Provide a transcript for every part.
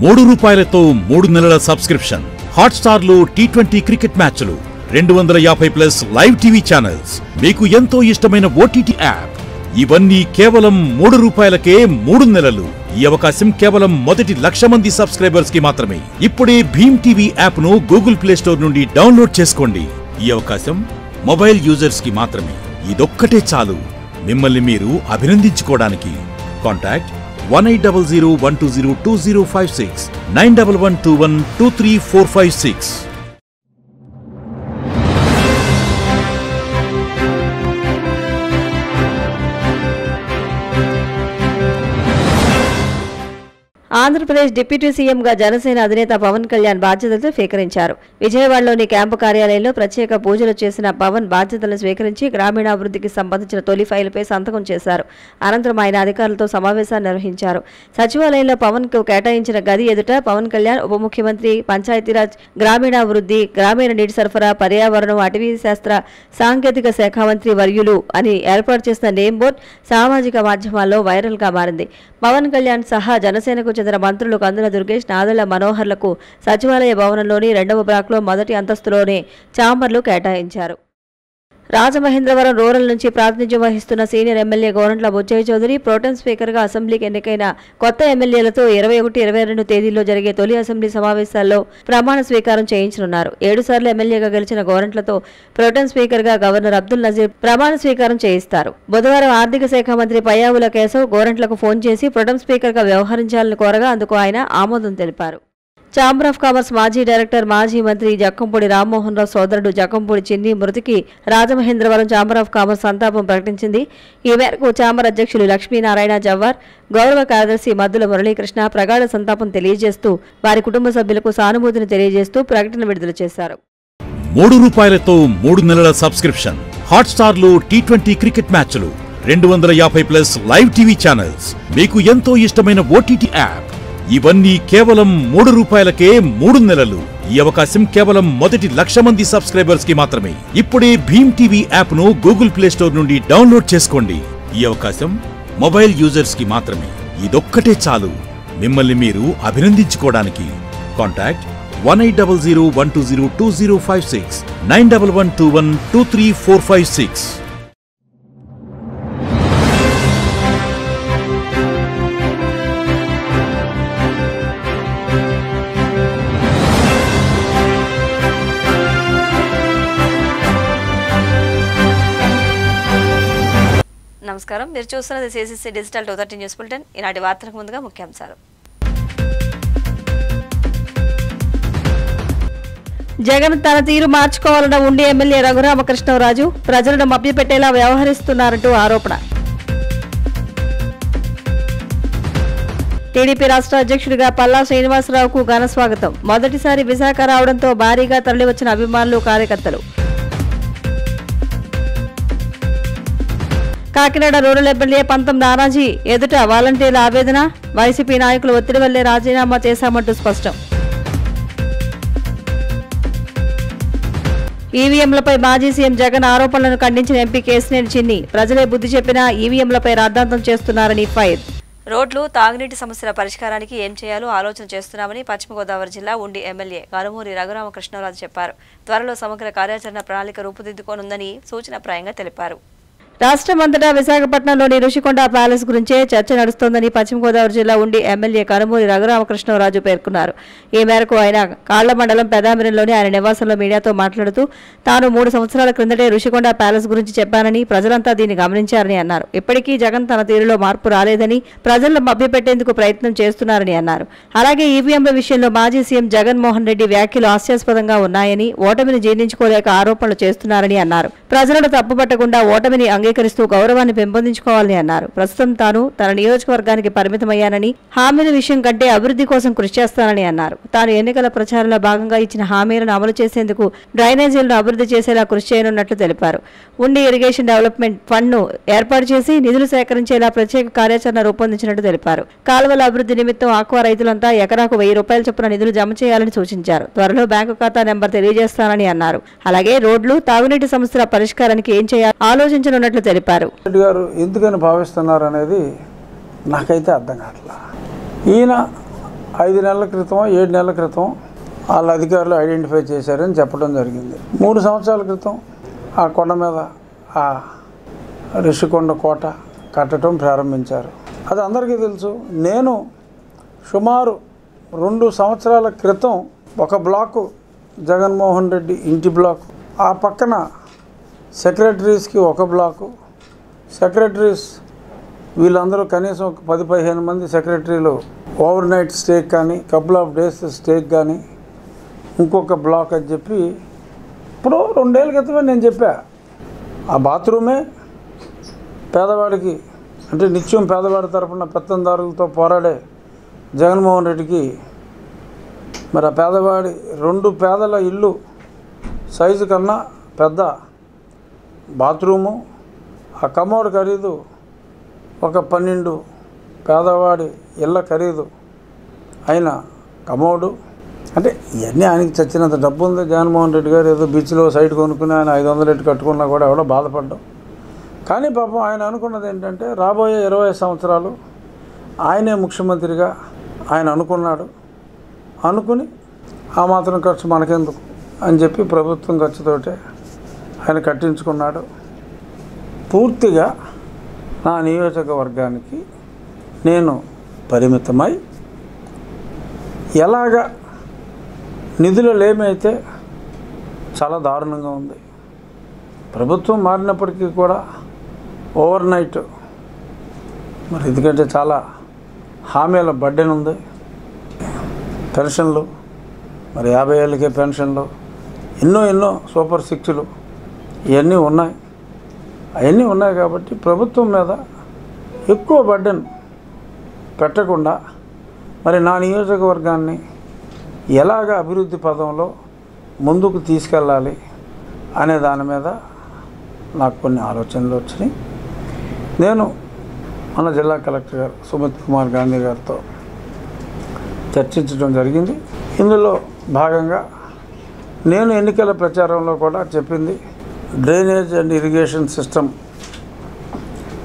3 రూపాయలతో 3 నెలల subscription. Hotstar లో T20 క్రికెట్ మ్యాచ్లు, 250+ లైవ్ టీవీ ఛానల్స్, మీకు ఎంతో ఇష్టమైన OTT యాప్. ఇవన్నీ కేవలం 3 రూపాయలకే 3 నెలలు. ఈ అవకాశం కేవలం మొదటి 1,00,000 మంది సబ్స్క్రైబర్స్ కి మాత్రమే. ఇప్పుడే భీమ్ టీవీ యాప్ ను గూగుల్ ప్లే స్టోర్ నుండి డౌన్లోడ్ చేసుకోండి. ఈ అవకాశం మొబైల్ యూజర్స్ కి మాత్రమే. ఇదొక్కటే చాలు మిమ్మల్ని మీరు అభినందించుకోవడానికి. కాంటాక్ట్ 1800120256 9112123456. ఆంధ్రప్రదేశ్ డిప్యూటీ సీఎంగా జనసేన అధినేత పవన్ కళ్యాణ్ బాధ్యతలు స్వీకరించారు. విజయవాడలోని క్యాంపు కార్యాలయంలో ప్రత్యేక పూజలు చేసిన పవన్ బాధ్యతలను స్వీకరించి గ్రామీణాభివృద్ధికి సంబంధించిన తొలి ఫైలుపై సంతకం చేశారు. అనంతరం ఆయన అధికారులతో సమావేశాన్ని నిర్వహించారు. సచివాలయంలో పవన్ కు కేటాయించిన గది ఎదుట పవన్ కళ్యాణ్ ఉప ముఖ్యమంత్రి, పంచాయతీరాజ్, గ్రామీణాభివృద్ధి, గ్రామీణ నీటి సరఫరా, పర్యావరణం, అటవీ శాస్త్ర సాంకేతిక శాఖ మంత్రి వర్యులు అని ఏర్పాటు చేసిన నేమ్ బోర్డు సామాజిక మాధ్యమాల్లో వైరల్ గా మారింది. పవన్ కళ్యాణ్ సహా జనసేనకు చెందిన మంత్రులు కందుల దుర్గేష్, నాదెళ్ల మనోహర్లకు సచివాలయ భవనంలోని 2వ బ్లాక్లో మొదటి అంతస్తులోనే ఛాంబర్లు కేటాయించారు. రాజమహేంద్రవరం రూరల్ నుంచి ప్రాతినిధ్యం వహిస్తున్న senior MLA Gorantla Butchaiah Chowdary pro tem స్పీకర్గా అసెంబ్లీకి ఎన్నికైన కొత్త ఎమ్మెల్యేలతో 21, 22 తేదీల్లో జరిగే తొలి అసెంబ్లీ సమావేశాల్లో ప్రమాణ స్వీకారం చేయించనున్నారు. 7 సార్లు ఎమ్మెల్యేగా గెలిచిన గోరంట్లతో ప్రోటెం స్పీకర్గా గవర్నర్ అబ్దుల్ నజీర్ ప్రమాణ స్వీకారం చేయిస్తారు. బుధవారం ఆర్థిక శాఖ మంత్రి పయ్యావుల కేశవ్ గోరంట్లకు ఫోన్ చేసి ప్రోటెం స్పీకర్గా వ్యవహరించాలని కోరగా అందుకు ఆయన ఆమోదం తెలిపారు. ఛాంబర్ ఆఫ్ కామర్స్ మాజీ డైరెక్టర్, మాజీ మంత్రి జక్కంపూడి రామ్మోహన్ రావు సోదరుడు జక్కంపూడి చిన్ని మృతికి రాజమహేంద్రవరం ఛాంబర్ ఆఫ్ కామర్స్ సంతాపం ప్రకటించింది. ఈ మేరకు ఛాంబర్ అధ్యక్షులు లక్ష్మీనారాయణ జవ్వార్, గౌరవ కార్యదర్శి మద్దుల మురళీకృష్ణ ప్రగాఢ సంతాపం తెలియజేస్తూ వారి కుటుంబ సభ్యులకు సానుభూతిని తెలియజేస్తూ ప్రకటన విడుదల చేశారు. 3 రూపాయలతో 3 నెలల సబ్స్క్రిప్షన్. హాట్‌స్టార్ లో T20 క్రికెట్ మ్యాచ్లు, 250+ లైవ్ టీవీ ఛానల్స్, మీకు ఎంతో ఇష్టమైన OTT యాప్. ఇవన్నీ కేవలం 3 రూపాయలకే 3 నెలలు. ఈ అవకాశం కేవలం మొదటి 1,00,000 మంది సబ్స్క్రైబర్స్ కి మాత్రమే. ఇప్పుడే భీమ్ టీవీ యాప్ ను గూగుల్ ప్లే స్టోర్ నుండి డౌన్లోడ్ చేసుకోండి. ఈ అవకాశం మొబైల్ యూజర్స్ కి మాత్రమే. ఇదొక్కటే చాలు మిమ్మల్ని మీరు అభినందించుకోవడానికి. కాంటాక్ట్ 1800120256 9112123456. నమస్కారం, మీరు చూస్తున్నది CCC డిజిటల్ 230 న్యూస్ బులెటిన్. ఈనాటి వార్తలకు ముందుగా ముఖ్యాంశాలు. జగన్ తన తీరు మార్చుకోవాలన్న ఉండి ఎమ్మెల్యే రఘురామకృష్ణరాజు ప్రజలను మభ్యపెట్టేలా వ్యవహరిస్తున్నారంటూ ఆరోపణ. టీడీపీ రాష్ట్ర అధ్యక్షుడిగా పల్లా శ్రీనివాసరావుకు ఘన స్వాగతం. మొదటిసారి విశాఖ రావడంతో భారీగా తరలివచ్చిన అభిమానులు, కార్యకర్తలు. కాకినాడ రూరల్ ఎమ్మెల్యే పంతం నానాజీ ఎదుట వాలంటీర్ల ఆవేదన. వైసీపీ నాయకులు ఒత్తిడి వల్లే రాజీనామా చేశామంటూ స్పష్టం. ఈవీఎంలపై మాజీ సీఎం జగన్ ఆరోపణలను ఖండించిన ఎంపీ కేసినేని చిన్ని ప్రజలే బుద్ధి చెప్పినా ఈవీఎంలపై రాద్ధాంతం చేస్తున్నారని ఫైర్. రోడ్లు, తాగునీటి సమస్యల పరిష్కారానికి ఏం చేయాలో ఆలోచన చేస్తున్నామని పశ్చిమ గోదావరి జిల్లా ఉండి ఎమ్మెల్యే కారుమూరి రఘురామకృష్ణరాజు చెప్పారు. త్వరలో సమగ్ర కార్యాచరణ ప్రణాళిక రూపుదిద్దుకోనుందని సూచనప్రాయంగా తెలిపారు. రాష్ట్రమంతటా విశాఖపట్నంలోని రుషికొండ ప్యాలెస్ గురించే చర్చ నడుస్తోందని పశ్చిమ గోదావరి జిల్లా ఉండి ఎమ్మెల్యే కారుమూరి రఘురామకృష్ణరాజు పేర్కొన్నారు. ఈ మేరకు ఆయన కాళ్ల మండలం పెదామిరంలోని ఆయన నివాసంలో మీడియాతో మాట్లాడుతూ తాను 3 సంవత్సరాల క్రిందటే రుషికొండ ప్యాలెస్ గురించి చెప్పానని, ప్రజలంతా దీన్ని గమనించారని అన్నారు. ఇప్పటికీ జగన్ తన తీరులో మార్పు రాలేదని, ప్రజలను మభ్యపెట్టేందుకు ప్రయత్నం చేస్తున్నారని అన్నారు. అలాగే ఈవీఎంల విషయంలో మాజీ సీఎం జగన్మోహన్ రెడ్డి వ్యాఖ్యలు హాస్యాస్పదంగా ఉన్నాయని, ఓటమిని జీర్ణించుకోలేక ఆరోపణలు చేస్తున్నారని అన్నారు. ప్రజలను తప్పుపట్టకుండా ఓటమిని అంగీకరిస్తూ గౌరవాన్ని పెంపొందించుకోవాలని అన్నారు. ప్రస్తుతం తాను తన నియోజకవర్గానికి పరిమితమయ్యానని, హామీల విషయం కంటే అభివృద్ధి కోసం కృషి చేస్తానని అన్నారు. తాను ఎన్నికల ప్రచారంలో భాగంగా ఇచ్చిన హామీలను అమలు చేసేందుకు డ్రైనేజీలను అభివృద్ధి చేసేలా కృషి చేయనున్నట్లు తెలిపారు. ఉండి ఇరిగేషన్ డెవలప్మెంట్ ఫండ్ ను ఏర్పాటు చేసి నిధులు సేకరించేలా ప్రత్యేక కార్యాచరణ రూపొందించినట్టు తెలిపారు. కాలువల అభివృద్ధి నిమిత్తం ఆక్వా రైతులంతా ఎకరాకు 1000 రూపాయల చొప్పున నిధులు జమ చేయాలని సూచించారు. త్వరలో బ్యాంకు ఖాతా నెంబర్ తెలియజేస్తానని అన్నారు. అలాగే రోడ్లు, తాగునీటి సమస్యల పరిష్కారానికి ఏం చేయాలో ఆలోచించనున్నట్లు తెలిపారు. రెడ్డి గారు ఎందుకని భావిస్తున్నారు అనేది నాకైతే అర్థం కావట్లా. ఈయన 5 నెలల క్రితం 7 నెలల క్రితం వాళ్ళ అధికారులు ఐడెంటిఫై చేశారని చెప్పడం జరిగింది. 3 సంవత్సరాల క్రితం ఆ కొండ మీద ఆ రిషికొండ కోట కట్టడం ప్రారంభించారు. అది అందరికీ తెలుసు. నేను సుమారు 2 సంవత్సరాల క్రితం ఒక బ్లాకు జగన్మోహన్ రెడ్డి ఇంటి బ్లాకు, ఆ పక్కన సెక్రటరీస్కి ఒక బ్లాకు, సెక్రటరీస్ వీళ్ళందరూ కనీసం ఒక 10-15 మంది సెక్రటరీలు ఓవర్ నైట్ స్టేక్ కానీ కపుల్ ఆఫ్ డేస్ స్టేక్ కానీ ఇంకొక బ్లాక్ అని చెప్పి ఇప్పుడు 2 ఏళ్ళ క్రితమే నేను చెప్పా. ఆ బాత్రూమే పేదవాడికి అంటే నిత్యం పేదవాడి తరపున పెత్తందారులతో పోరాడే జగన్మోహన్ రెడ్డికి మరి ఆ పేదవాడి 2 పేదల ఇల్లు సైజు కన్నా పెద్ద బాత్రూము, ఆ కమోడ్ ఖరీదు ఒక 12 పేదవాడి ఇళ్ళ ఖరీదు అయిన కమోడు. అంటే ఇవన్నీ ఆయనకి చచ్చినంత డబ్బు ఉంది. జగన్మోహన్ రెడ్డి గారు ఏదో బీచ్లో సైట్ కొనుక్కుని ఆయన 500 ఎట్టు కట్టుకున్నా కూడా ఎవడో బాధపడ్డాం. కానీ పాపం ఆయన అనుకున్నది ఏంటంటే రాబోయే 20 సంవత్సరాలు ఆయనే ముఖ్యమంత్రిగా ఆయన అనుకున్నాడు. అనుకుని ఆ మాత్రం ఖర్చు మనకెందుకు అని చెప్పి ప్రభుత్వం ఖర్చుతోటే ఆయన కట్టించుకున్నాడు. పూర్తిగా నా నియోజకవర్గానికి నేను పరిమితమై ఎలాగా నిధులు లేమైతే చాలా దారుణంగా ఉంది. ప్రభుత్వం మారినప్పటికీ కూడా ఓవర్ నైట్ మరి ఎందుకంటే చాలా హామీల బడ్డెన్ ఉంది. పెన్షన్లు మరి 50 ఏళ్ళకే పెన్షన్లు, ఎన్నో సూపర్ 6లు ఇవన్నీ ఉన్నాయి. అవన్నీ ఉన్నాయి కాబట్టి ప్రభుత్వం మీద ఎక్కువ బడ్డెన్ పెట్టకుండా మరి నా నియోజకవర్గాన్ని ఎలాగ అభివృద్ధి పదంలో ముందుకు తీసుకెళ్ళాలి అనే దాని మీద నాకు కొన్ని ఆలోచనలు వచ్చినాయి. నేను మన జిల్లా కలెక్టర్ గారు సుమిత్ కుమార్ గాంధీ గారితో చర్చించడం జరిగింది. ఇందులో భాగంగా నేను ఎన్నికల ప్రచారంలో కూడా చెప్పింది డ్రైనేజ్ అండ్ ఇరిగేషన్ సిస్టమ్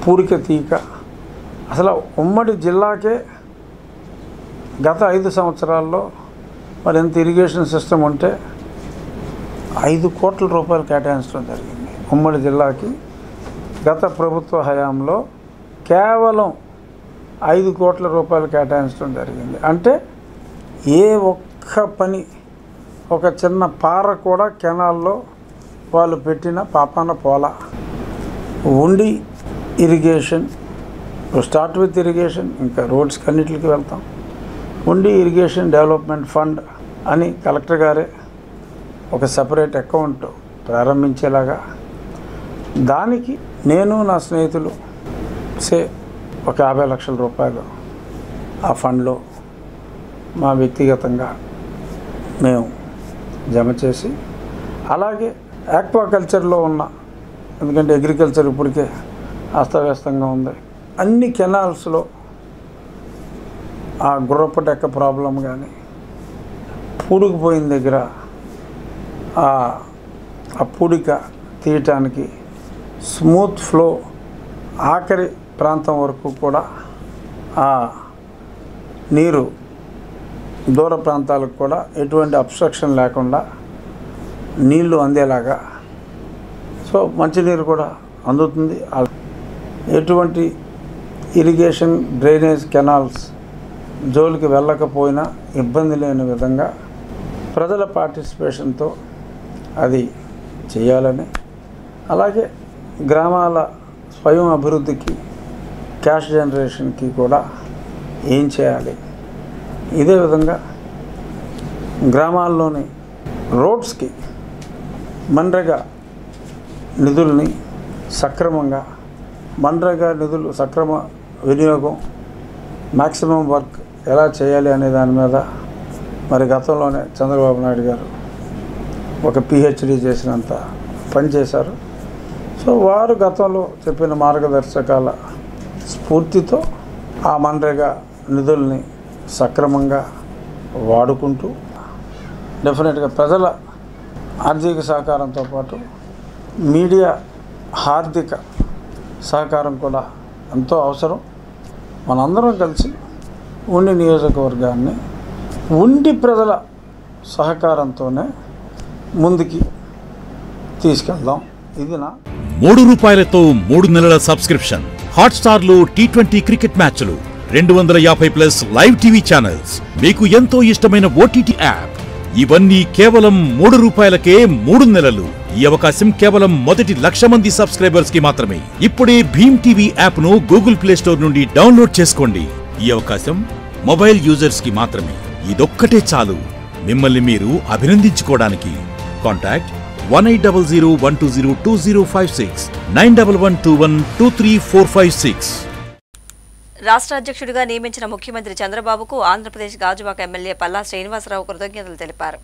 పూడిక తీయక అసలు ఉమ్మడి జిల్లాకే గత 5 సంవత్సరాల్లో మరి ఎంత ఇరిగేషన్ సిస్టమ్ ఉంటే 5 కోట్ల రూపాయలు కేటాయించడం జరిగింది. ఉమ్మడి జిల్లాకి గత ప్రభుత్వ హయాంలో కేవలం 5 కోట్ల రూపాయలు కేటాయించడం జరిగింది. అంటే ఏ ఒక్క పని ఒక చిన్న పార కూడా కెనాల్లో వాళ్ళు పెట్టిన పాపాన పోలా. ఉండి ఇరిగేషన్, స్టార్ట్ విత్ ఇరిగేషన్, ఇంకా రోడ్స్కి అన్నిటికి వెళ్తాం. ఉండి ఇరిగేషన్ డెవలప్మెంట్ ఫండ్ అని కలెక్టర్ గారే ఒక సపరేట్ అకౌంట్ ప్రారంభించేలాగా, దానికి నేను నా స్నేహితులు ఒక 50 లక్షల రూపాయలు ఆ ఫండ్లో మా వ్యక్తిగతంగా మేము జమ చేసి, అలాగే ఆక్వాకల్చర్లో ఉన్న, ఎందుకంటే అగ్రికల్చర్ ఇప్పటికే అస్తవ్యస్తంగా ఉంది, అన్ని కెనాల్స్లో ఆ గుర్రపు డెక్క ప్రాబ్లం కానీ పూడికిపోయిన దగ్గర ఆ పూడిక తీయటానికి స్మూత్ ఫ్లో ఆఖరి ప్రాంతం వరకు కూడా ఆ నీరు దూర ప్రాంతాలకు కూడా ఎటువంటి అబ్స్ట్రక్షన్ లేకుండా నీళ్లు అందేలాగా, సో మంచినీరు కూడా అందుతుంది. ఎటువంటి ఇరిగేషన్ డ్రైనేజ్ కెనాల్స్ జోలికి వెళ్ళకపోయినా ఇబ్బంది లేని విధంగా ప్రజల పార్టిసిపేషన్తో అది చేయాలని, అలాగే గ్రామాల స్వయం అభివృద్ధికి, క్యాష్ జనరేషన్కి కూడా ఏం చేయాలి, ఇదే విధంగా గ్రామాల్లోని రోడ్స్కి మన్రేగా నిధుల్ని సక్రమంగా, మన్రేగా నిధులు సక్రమ వినియోగం, మ్యాక్సిమం వర్క్ ఎలా చేయాలి అనే దాని మీద మరి గతంలోనే చంద్రబాబు నాయుడు గారు ఒక PhD చేసినంత పని చేశారు. సో వారు గతంలో చెప్పిన మార్గదర్శకాల స్ఫూర్తితో ఆ మన్రేగా నిధుల్ని సక్రమంగా వాడుకుంటూ, డెఫినెట్గా ప్రజల ఆర్థిక సహకారంతో పాటు మీడియా ఆర్థిక సహకారం కూడా ఎంతో అవసరం. మనందరం కలిసి ఉండి నియోజకవర్గాన్ని ఉండి ప్రజల సహకారంతోనే ముందుకి తీసుకెళ్దాం. ఇది నా ₹3 3 నెలల సబ్స్క్రిప్షన్. హాట్స్టార్లో T20 క్రికెట్ మ్యాచ్లు, 250+ లైవ్ టీవీ ఛానల్స్, మీకు ఎంతో ఇష్టమైన OTT యాప్. ఇవన్నీ కేవలం ₹3కే 3 నెలలు. ఈ అవకాశం కేవలం మొదటి 1,00,000 మంది సబ్స్క్రైబర్స్ కి మాత్రమే. ఇప్పుడే భీమ్ టీవీ యాప్ ను గూగుల్ ప్లే స్టోర్ నుండి డౌన్లోడ్ చేసుకోండి. ఈ అవకాశం మొబైల్ యూజర్స్ కి మాత్రమే. ఇదొక్కటే చాలు మిమ్మల్ని మీరు అభినందించుకోవడానికి. కాంటాక్ట్ 1800120256 9112123456. రాష్ట్ర అధ్యక్షుడిగా నియమించిన ముఖ్యమంత్రి చంద్రబాబుకు ఆంధ్రప్రదేశ్ గాజువాక ఎమ్మెల్యే పల్లా శ్రీనివాసరావు కృతజ్ఞతలు తెలిపారు.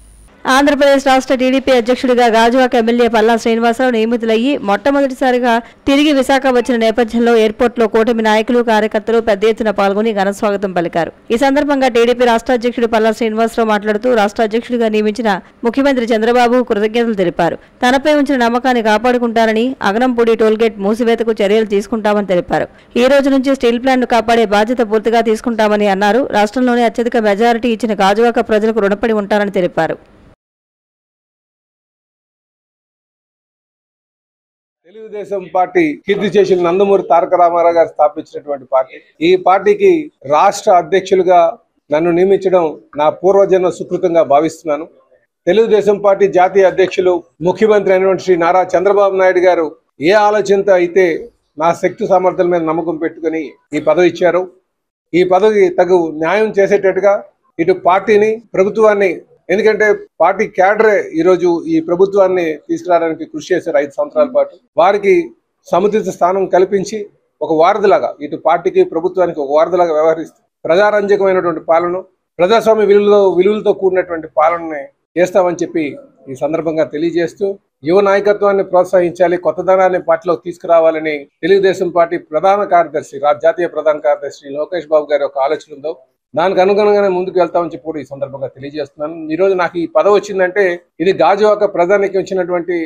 ఆంధ్రప్రదేశ్ రాష్ట్ర టీడీపీ అధ్యక్షుడిగా గాజువాక ఎమ్మెల్యే పల్లా శ్రీనివాసరావు నియమితులయ్యి మొట్టమొదటిసారిగా తిరిగి విశాఖ వచ్చిన నేపథ్యంలో ఎయిర్పోర్ట్లో కూటమి నాయకులు, కార్యకర్తలు పెద్ద ఎత్తున పాల్గొని ఘనస్వాగతం పలికారు. ఈ సందర్భంగా టీడీపీ రాష్ట్ర అధ్యక్షుడు పల్లా శ్రీనివాసరావు మాట్లాడుతూ రాష్ట్ర అధ్యక్షుడిగా నియమించిన ముఖ్యమంత్రి చంద్రబాబు కృతజ్ఞతలు తెలిపారు. తనపై ఉంచిన నమ్మకాన్ని కాపాడుకుంటారని, అగనంపూడి టోల్గేట్ మూసివేతకు చర్యలు తీసుకుంటామని తెలిపారు. ఈ రోజు నుంచి స్టీల్ ప్లాంట్ను కాపాడే బాధ్యత పూర్తిగా తీసుకుంటామని అన్నారు. రాష్ట్రంలోనే అత్యధిక మెజారిటీ ఇచ్చిన గాజువాక ప్రజలకు రుణపడి ఉంటారని తెలిపారు. తెలుగుదేశం పార్టీ కీర్తి చేసిన నందమూరి తారక రామారావు గారు స్థాపించినటువంటి పార్టీ. ఈ పార్టీకి రాష్ట్ర అధ్యక్షులుగా నన్ను నియమించడం నా పూర్వజన్మ సుకృతంగా భావిస్తున్నాను. తెలుగుదేశం పార్టీ జాతీయ అధ్యక్షులు, ముఖ్యమంత్రి అయినటువంటి శ్రీ నారా చంద్రబాబు నాయుడు గారు ఏ ఆలోచనతో అయితే నా శక్తి సామర్థ్యాల మీద నమ్మకం పెట్టుకుని ఈ పదవి ఇచ్చారు, ఈ పదవి తగు న్యాయం చేసేటట్టుగా ఇటు పార్టీని, ప్రభుత్వాన్ని, ఎందుకంటే పార్టీ క్యాడరే ఈరోజు ఈ ప్రభుత్వాన్ని తీసుకురావడానికి కృషి చేశారు 5 సంవత్సరాల పాటు. వారికి సముచిత స్థానం కల్పించి ఒక వారధిలాగా, ఇటు పార్టీకి ప్రభుత్వానికి ఒక వారధిలాగా వ్యవహరిస్తూ ప్రజారంజకమైనటువంటి పాలన, ప్రజాస్వామ్య విలువలతో కూడినటువంటి పాలనని చేస్తామని చెప్పి ఈ సందర్భంగా తెలియజేస్తూ, యువ నాయకత్వాన్ని ప్రోత్సహించాలి, కొత్తదనాన్ని పార్టీలో తీసుకురావాలని తెలుగుదేశం పార్టీ ప్రధాన కార్యదర్శి, జాతీయ ప్రధాన కార్యదర్శి లోకేష్ బాబు గారి ఒక ఆలోచన ఉందో దానికి అనుగుణంగానే ముందుకు వెళ్తామని చెప్పి కూడా ఈ సందర్భంగా తెలియజేస్తున్నాను. ఈ రోజు నాకు ఈ పదవి వచ్చిందంటే ఇది గాజువాక ప్రజానికి వచ్చినటువంటి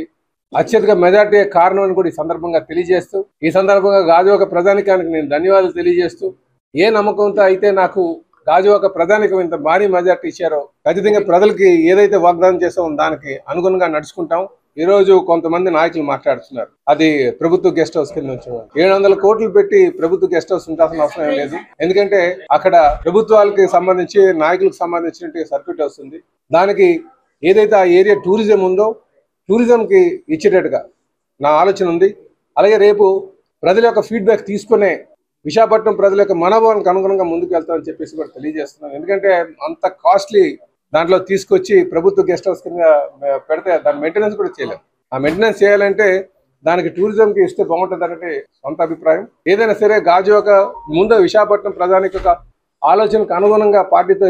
అత్యధిక మెజార్టీ కారణం అని కూడా ఈ సందర్భంగా తెలియజేస్తూ, ఈ సందర్భంగా గాజువాక ప్రజానికానికి నేను ధన్యవాదాలు తెలియజేస్తూ, ఏ నమ్మకంతో అయితే నాకు గాజువాక ప్రజానికం ఇంత భారీ మెజార్టీ ఇచ్చారో ఖచ్చితంగా ప్రజలకి ఏదైతే వాగ్దానం చేసామో దానికి అనుగుణంగా నడుచుకుంటాం. ఈ రోజు కొంతమంది నాయకులు మాట్లాడుతున్నారు అది ప్రభుత్వ గెస్ట్ హౌస్ కింద నుంచి 700 కోట్లు పెట్టి ప్రభుత్వ గెస్ట్ హౌస్ ఉండాల్సిన అవసరం లేదు. ఎందుకంటే అక్కడ ప్రభుత్వాలకి సంబంధించి, నాయకులకు సంబంధించిన సర్క్యూట్ హౌస్ ఉంది. దానికి ఏదైతే ఆ ఏరియా టూరిజం ఉందో టూరిజంకి ఇచ్చేటట్టుగా నా ఆలోచన ఉంది. అలాగే రేపు ప్రజల యొక్క ఫీడ్బ్యాక్ తీసుకునే విశాఖపట్నం ప్రజల యొక్క మనోభావానికి అనుగుణంగా ముందుకు వెళ్తామని చెప్పేసి కూడా తెలియజేస్తున్నాను. ఎందుకంటే అంత కాస్ట్లీ దాంట్లో తీసుకొచ్చి ప్రభుత్వ గెస్ట్ హౌస్ కింద పెడితే దాని మెయింటెనెన్స్ కూడా చేయలేము. ఆ మెయింటెనెన్స్ చేయాలంటే దానికి టూరిజంకి ఇస్తే బాగుంటుంది అనేది సొంత అభిప్రాయం. ఏదైనా సరే గాజువాక ముందు విశాఖపట్నం ప్రజానికి ఒక ఆలోచనకు అనుగుణంగా పార్టీతో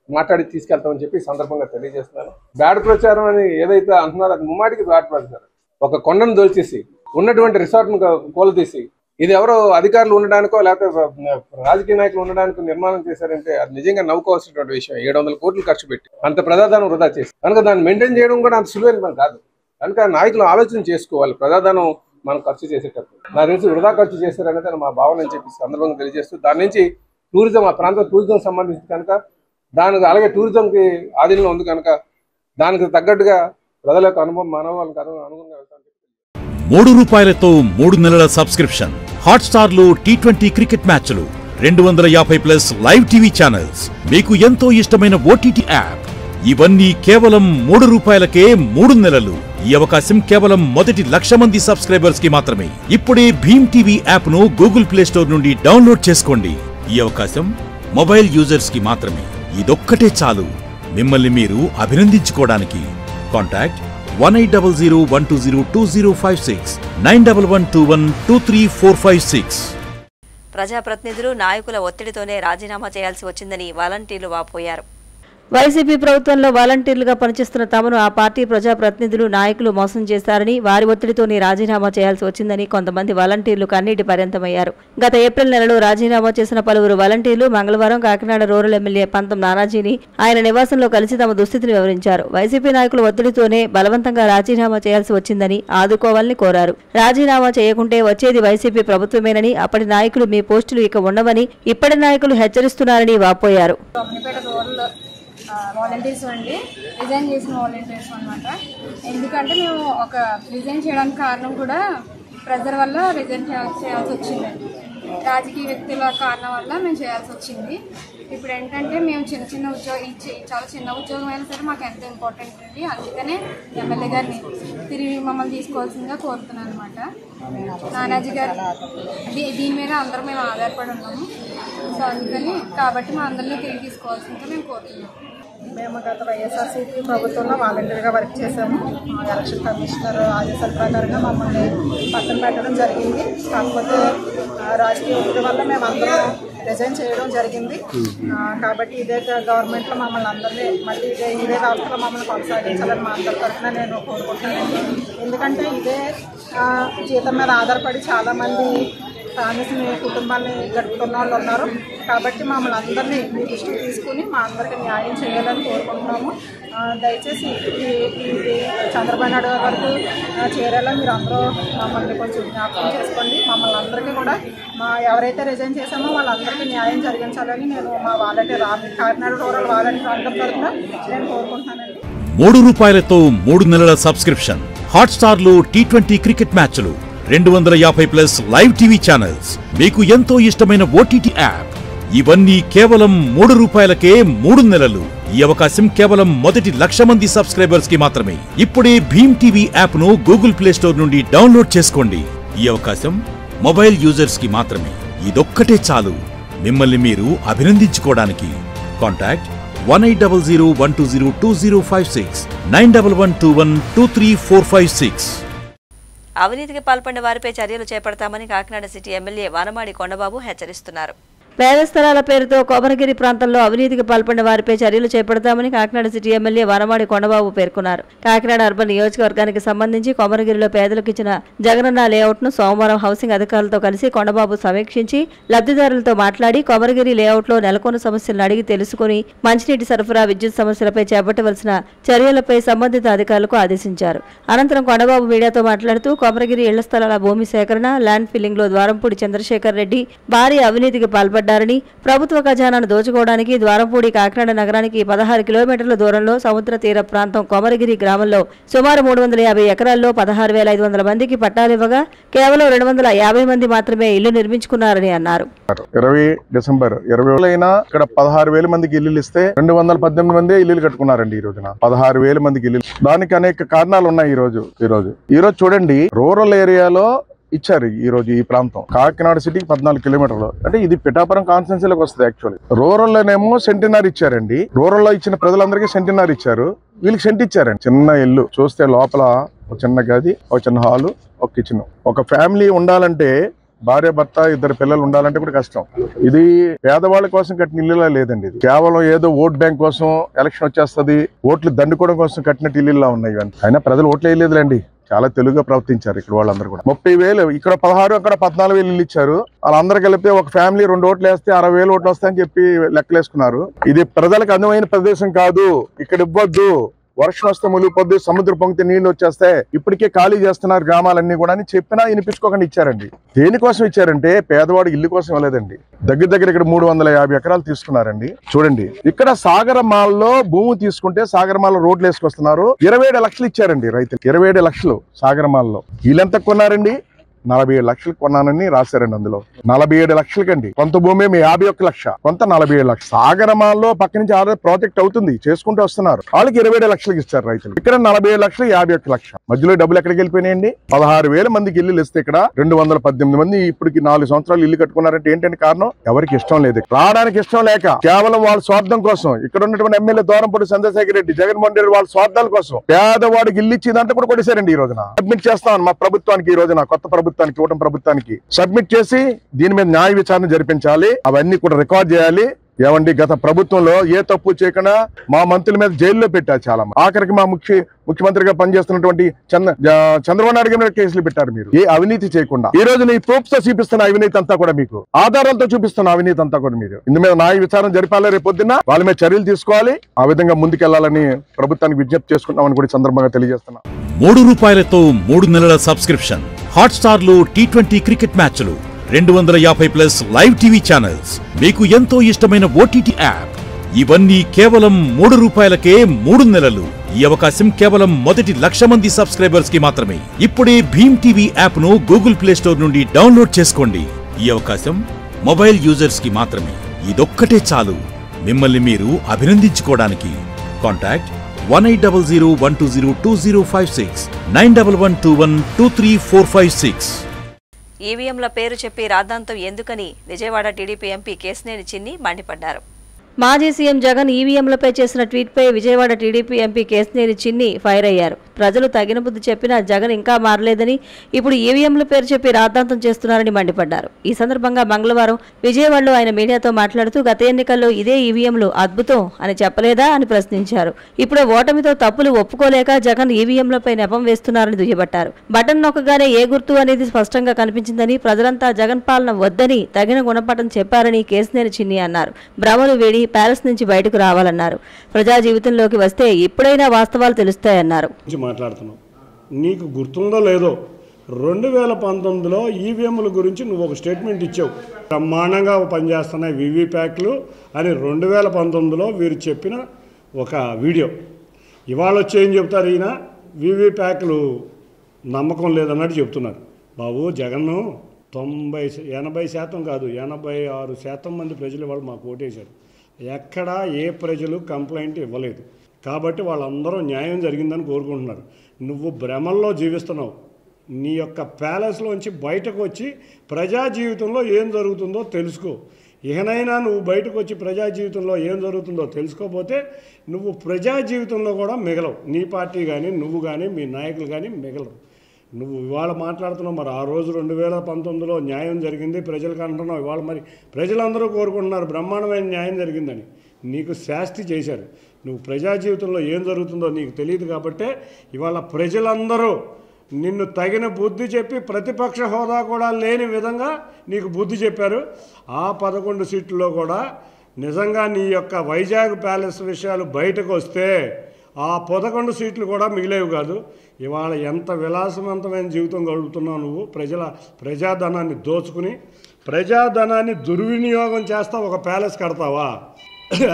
మాట్లాడి తీసుకెళ్తామని చెప్పి సందర్భంగా తెలియజేస్తున్నాను. బ్యాడ్ ప్రచారం అని ఏదైతే అంటున్నారో అది ముమ్మాటికి బ్యాడ్ ప్రచారం. ఒక కొండను దొలిచేసి ఉన్నటువంటి రిసార్ట్ను కూలదీసి ఇది ఎవరో అధికారులు ఉండడానికో లేకపోతే రాజకీయ నాయకులు ఉండడానికి నిర్మాణం చేశారంటే అది నిజంగా నవ్వుకోవాల్సినటువంటి విషయం. 700 కోట్లు ఖర్చు పెట్టి అంత ప్రజాధనం వృధా చేసి కనుక దాన్ని మెయింటైన్ చేయడం కూడా అంత సులువైన పని కాదు. కనుక నాయకులు ఆలోచన చేసుకోవాలి ప్రజాధనం మనం ఖర్చు చేసేటప్పుడు. నాకు తెలిసి వృధా ఖర్చు చేశారనేది మా భావన అని చెప్పి సందర్భంగా తెలియజేస్తూ, దాని నుంచి టూరిజం, ఆ ప్రాంతం టూరిజం సంబంధించి కనుక దానికి, అలాగే టూరిజంకి ఆధీనంలో ఉంది కనుక దానికి తగ్గట్టుగా ప్రజల యొక్క అనుభవం, మనోభావాలకు అనుగుణంగా వెళ్తాను. ₹3 3 నెలల సబ్స్క్రిప్షన్. హాట్స్టార్లో T20 క్రికెట్ మ్యాచ్లు, 250+ లైవ్ టీవీ ఛానల్స్, మీకు ఎంతో ఇష్టమైన OTT యాప్. ఇవన్నీ కేవలం ₹3కే 3 నెలలు. ఈ అవకాశం కేవలం మొదటి 1,00,000 మంది సబ్స్క్రైబర్స్ కి మాత్రమే. ఇప్పుడే భీమ్ టీవీ యాప్ ను గూగుల్ ప్లే స్టోర్ నుండి డౌన్లోడ్ చేసుకోండి. ఈ అవకాశం మొబైల్ యూజర్స్ కి మాత్రమే. ఇదొక్కటే చాలు మిమ్మల్ని మీరు అభినందించుకోవడానికి. కాంటాక్ట్ 1800120256 9112123456. ప్రజాప్రతినిధులు, నాయకుల ఒత్తిడితోనే రాజీనామా చేయాల్సి వచ్చిందని వాలంటీర్లు వాపోయారు. వైసీపీ ప్రభుత్వంలో వాలంటీర్లుగా పనిచేస్తున్న తమను ఆ పార్టీ ప్రజాప్రతినిధులు, నాయకులు మోసం చేశారని, వారి ఒత్తిడితోనే రాజీనామా చేయాల్సి వచ్చిందని కొంతమంది వాలంటీర్లు కన్నీటి పర్యంతమయ్యారు. గత ఏప్రిల్ నెలలో రాజీనామా చేసిన పలువురు వాలంటీర్లు మంగళవారం కాకినాడ రూరల్ ఎమ్మెల్యే పంతం నానాజీని ఆయన నివాసంలో కలిసి తమ దుస్థితిని వివరించారు. వైసీపీ నాయకుల ఒత్తిడితోనే బలవంతంగా రాజీనామా చేయాల్సి వచ్చిందని ఆదుకోవాలని కోరారు. రాజీనామా చేయకుంటే వచ్చేది వైసీపీ ప్రభుత్వమేనని, అప్పటి నాయకులు మీ పోస్టులు ఇక ఉండవని ఇప్పటి నాయకులు హెచ్చరిస్తున్నారని వాపోయారు. వాలంటీర్స్ అండి, రిజైన్ చేసిన వాలంటీర్స్ అనమాట. ఎందుకంటే మేము ఒక రిజైన్ చేయడానికి కారణం కూడా ప్రెజర్ వల్ల రిజైన్ చేయాల్సి వచ్చిందండి. రాజకీయ వ్యక్తుల కారణం వల్ల మేము చేయాల్సి వచ్చింది. ఇప్పుడు ఏంటంటే మేము చిన్న ఉద్యోగం చాలా చిన్న ఉద్యోగం అయినా సరే మాకు ఎంత ఇంపార్టెంట్ అండి. అందుకనే ఎమ్మెల్యే గారిని తిరిగి మమ్మల్ని తీసుకోవాల్సిందిగా కోరుతున్నాను అనమాట. నానాజీ గారు దీని మీద అందరూ మేము ఆధారపడి ఉన్నాము. సో అందుకని కాబట్టి మా అందరినీ తిరిగి తీసుకోవాల్సిందిగా మేము కోరుతున్నాము. మేము గత వైఎస్ఆర్సీపీ ప్రభుత్వంలో వాలంటీర్గా వర్క్ చేశాము. ఎలక్షన్ కమిషనర్ ఆదేశాల ప్రకారంగా మమ్మల్ని పక్కన పెట్టడం జరిగింది. కాకపోతే రాజకీయ ఒత్తిడి వల్ల మేము అందరం రిజైన్ చేయడం జరిగింది. కాబట్టి ఇదే గవర్నమెంట్లో మమ్మల్ని అందరినీ మళ్ళీ ఇదే వ్యవస్థలో మమ్మల్ని కొనసాగించాలని మా అందరి తరఫున నేను కోరుకుంటున్నాను. ఎందుకంటే ఇదే జీతం మీద ఆధారపడి చాలామంది ఫ్యామిలీస్ని కుటుంబాన్ని గడుపుతున్న వాళ్ళు ఉన్నారు. కాబట్టి మమ్మల్ని అందరినీ మీ దృష్టికి తీసుకుని మా అందరికీ న్యాయం చేయాలని కోరుకుంటున్నాము. దయచేసి ఇది చంద్రబాబు నాయుడు వరకు చేరాలని మీరు అందరూ మమ్మల్ని కొంచెం జ్ఞాపకం చేసుకోండి. మమ్మల్ని అందరికీ కూడా ఎవరైతే రిజైన్ చేశామో వాళ్ళందరికీ న్యాయం జరిగించాలని నేను మా వాలంటీర్ కాకినాడ రూరల్ వాలంటీర్ అందరి తరఫున నేను కోరుకుంటున్నానండి. ₹3 3 నెలల సబ్స్క్రిప్షన్, హాట్స్టార్ లో T20 క్రికెట్ మ్యాచ్లు, 250+ లైవ్ టీవీ ఛానల్స్, మీకు ఎంతో ఇష్టమైన OTT యాప్, ఇవన్నీ కేవలం ₹3కే 3 నెలలు. ఈ అవకాశం కేవలం మొదటి 1,00,000 మంది సబ్స్క్రైబర్స్ కి మాత్రమే. ఇప్పుడే భీమ్ టీవీ యాప్ ను గూగుల్ ప్లే స్టోర్ నుండి డౌన్లోడ్ చేసుకోండి. ఈ అవకాశం మొబైల్ యూజర్స్ కి మాత్రమే. ఇదొక్కటే చాలు మిమ్మల్ని మీరు అభినందించుకోవడానికి. కాంటాక్ట్ 1800120256 9112123456. అవినీతికి పాల్పడిన వారిపై చర్యలు చేపడతామని కాకినాడ సిటీ ఎమ్మెల్యే వానమాడి కొండబాబు హెచ్చరిస్తున్నారు. పేద స్థలాల పేరుతో కోమరగిరి ప్రాంతంలో అవినీతికి పాల్పడిన వారిపై చర్యలు చేపడతామని కాకినాడ సిటీ ఎమ్మెల్యే వానమాడి కొండబాబు పేర్కొన్నారు. కాకినాడ అర్బన్ నియోజకవర్గానికి సంబంధించి కోమరగిరిలో పేదలకు ఇచ్చిన జగనన్న లేఅవుట్ ను సోమవారం హౌసింగ్ అధికారులతో కలిసి కొండబాబు సమీక్షించి లబ్ధిదారులతో మాట్లాడి కోమరగిరి లేఅవుట్ లో నెలకొన్న సమస్యలను అడిగి తెలుసుకుని మంచినీటి సరఫరా, విద్యుత్ సమస్యలపై చేపట్టవలసిన చర్యలపై సంబంధిత అధికారులకు ఆదేశించారు. అనంతరం కొండబాబు మీడియాతో మాట్లాడుతూ కోమరగిరి ఇళ్ల స్థలాల భూమి సేకరణ, ల్యాండ్ ఫిల్లింగ్ లో ద్వారంపూడి చంద్రశేఖర్ రెడ్డి భారీ అవినీతికి పాల్పడ్డారు. ప్రభుత్వ ఖజానాను దోచుకోవడానికి ద్వారంపూడి కాకినాడ నగరానికి 16 కిలోమీటర్ల దూరంలో సముద్ర తీర ప్రాంతం కోమరగిరి గ్రామంలో సుమారు 350 ఎకరాల్లో 16,500 మందికి పట్టాలివ్వగా కేవలం 250 మంది మాత్రమే ఇల్లు నిర్మించుకున్నారని అన్నారు. 20 డిసెంబర్ 20 ఇక్కడ 16,000 మందికి ఇల్లు ఇస్తే 218 మంది ఇల్లు కట్టుకున్నారండి. ఈ రోజున 16,000 మందికి ఇల్లు. దానికి అనేక కారణాలు ఉన్నాయి. ఈ రోజు చూడండి, రూరల్ ఏరియాలో ఇచ్చారు. ఈ రోజు ఈ ప్రాంతం కాకినాడ సిటీకి 14 కిలోమీటర్లు, అంటే ఇది పిఠాపురం కాన్స్టిట్యున్సీలోకి వస్తుంది. యాక్చువల్లీ రూరల్ లోనేమో సెంటినర్ ఇచ్చారండి. రూరల్ లో ఇచ్చిన ప్రజలందరికీ సెంటినర్ ఇచ్చారు, వీళ్ళకి సెంట్ ఇచ్చారండి. చిన్న ఇల్లు చూస్తే లోపల ఒక చిన్న గది, ఒక చిన్న హాలు, ఒక కిచెన్. ఒక ఫ్యామిలీ ఉండాలంటే, భార్య భర్త 2 పిల్లలు ఉండాలంటే కూడా కష్టం. ఇది పేదవాళ్ళ కోసం కట్టిన ఇల్లులా లేదండి. ఇది కేవలం ఏదో ఓట్ బ్యాంక్ కోసం, ఎలక్షన్ వచ్చేస్తుంది ఓట్లు దండుకోవడం కోసం కట్టినట్టు ఇల్లులా ఉన్నాయి. అయినా ప్రజలు ఓట్లు వేయలేదులేండి, చాలా తెలుగుగా ప్రవర్తించారు ఇక్కడ వాళ్ళందరూ కూడా. 30,000 ఇక్కడ 16, అక్కడ 14,000 ఇల్లు ఇచ్చారు. వాళ్ళందరూ కలిపితే ఒక ఫ్యామిలీ 2 ఓట్లు వేస్తే 60,000 ఓట్లు వస్తాయని చెప్పి లెక్కలేసుకున్నారు. ఇది ప్రజలకు అందమైన ప్రదేశం కాదు, ఇక్కడ ఇవ్వద్దు, వర్షం వస్తే మునిగిపోద్ది, సముద్ర పొంగితే నీళ్లు వచ్చేస్తే ఇప్పటికే ఖాళీ చేస్తున్నారు గ్రామాలన్నీ కూడా అని చెప్పినా వినిపించుకోకుండా ఇచ్చారండి. దేనికోసం ఇచ్చారంటే పేదవాడి ఇల్లు కోసం ఇవ్వలేదండి. దగ్గర ఇక్కడ 350 ఎకరాలు తీసుకున్నారండి. చూడండి, ఇక్కడ సాగరమాల్లో భూమి తీసుకుంటే సాగరమాల్లో రోడ్లు వేసుకొస్తున్నారు. 27 లక్షలు ఇచ్చారండి రైతులు. 27 లక్షలు సాగరమాల్లో. వీళ్ళెంత కొన్నారండి? 47 లక్షలు కొన్నానని రాశారండి. అందులో 47 లక్షలకండి. కొంత భూమి 51 లక్ష, కొంత 47 లక్షలు. సాగరమాల్లో పక్క నుంచి ఆల్రెడీ ప్రాజెక్ట్ అవుతుంది, చేసుకుంటూ వస్తున్నారు. వాళ్ళకి 27 లక్షలకి ఇస్తారు రైతులు. ఇక్కడ 47 లక్షలు, 51 లక్ష. మధ్యలో డబ్బులు ఎక్కడికి వెళ్ళిపోయినాయండి? 16,000 మందికి ఇల్లు ఇస్తే ఇక్కడ 218 మంది ఇప్పటికి 4 సంవత్సరాలు ఇల్లు కట్టుకున్నారంటే ఏంటంటే కారణం? ఎవరికి ఇష్టం లేదు, రావడానికి ఇష్టం లేక, కేవలం వాళ్ళ స్వార్థం కోసం. ఇక్కడ ఉన్నటువంటి ఎమ్మెల్యే ద్వారంపూడి చంద్రశేఖర్ రెడ్డి, జగన్మోహన్ రెడ్డి వాళ్ళ స్వార్థాల కోసం పేదవాడికి ఇల్లు ఇచ్చిందంటే కూడా కొట్టేశారండి. ఈ రోజున సబ్మిట్ చేస్తాం మా ప్రభుత్వానికి, ఈ రోజున కొత్త ప్రభుత్వానికి, కూటమి ప్రభుత్వానికి సబ్మిట్ చేసి దీని మీద న్యాయ విచారణ జరిపించాలి. అవన్నీ కూడా రికార్డ్ చేయాలి. ఏమండి, గత ప్రభుత్వంలో ఏ తప్పు చేయకుండా మా మంత్రుల మీద జైల్లో పెట్టారు చాలా మంది. ఆఖరికి మా ముఖ్యమంత్రిగా పనిచేస్తున్నటువంటి చంద్రబాబు నాయుడు మీద కేసులు పెట్టారు. మీరు ఏ అవినీతి చేయకుండా ఈ రోజు నీ ప్రూఫ్స్ తో చూపిస్తున్న అవినీతి అంతా కూడా, మీకు ఆధారాలతో చూపిస్తున్న అవినీతి అంతా కూడా మీరు ఇందు మీద న్యాయ విచారణ జరిపాలి. రేపు పొద్దున్న వాళ్ళ మీద చర్యలు తీసుకోవాలి. ఆ విధంగా ముందుకెళ్లాలని ప్రభుత్వానికి విజ్ఞప్తి చేసుకుంటామని కూడా సందర్భంగా తెలియజేస్తున్నా. ₹3 3 నెలల సబ్స్క్రిప్షన్, హాట్స్టార్ లో T20 క్రికెట్ మ్యాచ్లు, 250+ లైవ్ టీవీ ఛానల్స్, మీకు ఎంతో ఇష్టమైన OTT యాప్, ఇవన్నీ కేవలం ₹3కే 3 నెలలు. ఈ అవకాశం కేవలం మొదటి 1,00,000 మంది సబ్స్క్రైబర్స్ కి మాత్రమే. ఇప్పుడే భీమ్ టీవీ యాప్ ను గూగుల్ ప్లే స్టోర్ నుండి డౌన్లోడ్ చేసుకోండి. ఈ అవకాశం మొబైల్ యూజర్స్ కి మాత్రమే. ఇదొక్కటే చాలు మిమ్మల్ని మీరు అభినందించుకోవడానికి. కాంటాక్ట్ 1800120205 9112123456. ఈవీఎంల పేరు చెప్పి రాద్ధాంతం ఎందుకని విజయవాడ టీడీపీ ఎంపీ కేశినేని చిన్ని మండిపడ్డారు. మాజీ సీఎం జగన్ ఈవీఎంలపై చేసిన ట్వీట్పై విజయవాడ టీడీపీ ఎంపీ కేశినేని చిన్ని ఫైర్ అయ్యారు. ప్రజలు తగిన బుద్ధి చెప్పినా జగన్ ఇంకా మారలేదని, ఇప్పుడు ఈవీఎంల పేరు చెప్పి రాద్ధాంతం చేస్తున్నారని మండిపడ్డారు. ఈ సందర్భంగా మంగళవారం విజయవాడలో ఆయన మీడియాతో మాట్లాడుతూ గత ఎన్నికల్లో ఇదే ఈవీఎంలు అద్భుతం అని చెప్పలేదా అని ప్రశ్నించారు. ఇప్పుడు ఓటమితో తప్పులు ఒప్పుకోలేక జగన్ ఈవీఎంలపై నెపం వేస్తున్నారని దుయ్యబట్టారు. బటన్ నొక్కగానే ఏ గుర్తు అనేది స్పష్టంగా కనిపించిందని, ప్రజలంతా జగన్ పాలన వద్దని తగిన గుణపాఠం చెప్పారని కేశినేని చిన్ని అన్నారు. భ్రమలు వేడి ప్యాలెస్ నుంచి బయటకు రావాలన్నారు. ప్రజా జీవితంలోకి వస్తే ఇప్పుడైనా వాస్తవాలు తెలుస్తాయన్నారు. మాట్లాడుతున్నావు, నీకు గుర్తుందో లేదో 2019లో ఈవీఎంల గురించి నువ్వు ఒక స్టేట్మెంట్ ఇచ్చావు. బ్రహ్మాండంగా పనిచేస్తున్నాయి వీవీప్యాట్లు అని 2019లో వీరు చెప్పిన ఒక వీడియో. ఇవాళ వచ్చి ఏం చెప్తారు, ఈయన వీవీప్యాట్లు నమ్మకం లేదన్నట్టు చెప్తున్నారు. బాబు జగన్ను 80% కాదు 86% మంది ప్రజలు వాళ్ళు మాకు ఓటేశారు. ఎక్కడా ఏ ప్రజలు కంప్లైంట్ ఇవ్వలేదు. కాబట్టి వాళ్ళందరూ న్యాయం జరిగిందని కోరుకుంటున్నారు. నువ్వు భ్రమల్లో జీవిస్తున్నావు. నీ యొక్క ప్యాలెస్లోంచి బయటకు వచ్చి ప్రజా జీవితంలో ఏం జరుగుతుందో తెలుసుకో. ఇకనైనా నువ్వు బయటకు వచ్చి ప్రజా జీవితంలో ఏం జరుగుతుందో తెలుసుకోకపోతే నువ్వు ప్రజా జీవితంలో కూడా మిగలవు. నీ పార్టీ కానీ నువ్వు కానీ మీ నాయకులు కానీ మిగలరు. నువ్వు ఇవాళ మాట్లాడుతున్నావు, మరి ఆ రోజు 2019లో న్యాయం జరిగింది ప్రజలకు అంటున్నావు. ఇవాళ మరి ప్రజలందరూ కోరుకుంటున్నారు బ్రహ్మాండమైన న్యాయం జరిగిందని. నీకు శాస్తి చేశారు. నువ్వు ప్రజా జీవితంలో ఏం జరుగుతుందో నీకు తెలియదు కాబట్టే ఇవాళ ప్రజలందరూ నిన్ను తగిన బుద్ధి చెప్పి ప్రతిపక్ష హోదా కూడా లేని విధంగా నీకు బుద్ధి చెప్పారు. ఆ 11 సీట్లలో కూడా నిజంగా నీ యొక్క వైజాగ్ ప్యాలెస్ విషయాలు బయటకు వస్తే ఆ 11 సీట్లు కూడా మిగిలేవి కాదు. ఇవాళ ఎంత విలాసవంతమైన జీవితం గడుపుతున్నావు నువ్వు. ప్రజాధనాన్ని దోచుకుని ప్రజాధనాన్ని దుర్వినియోగం చేస్తా ఒక ప్యాలెస్ కడతావా?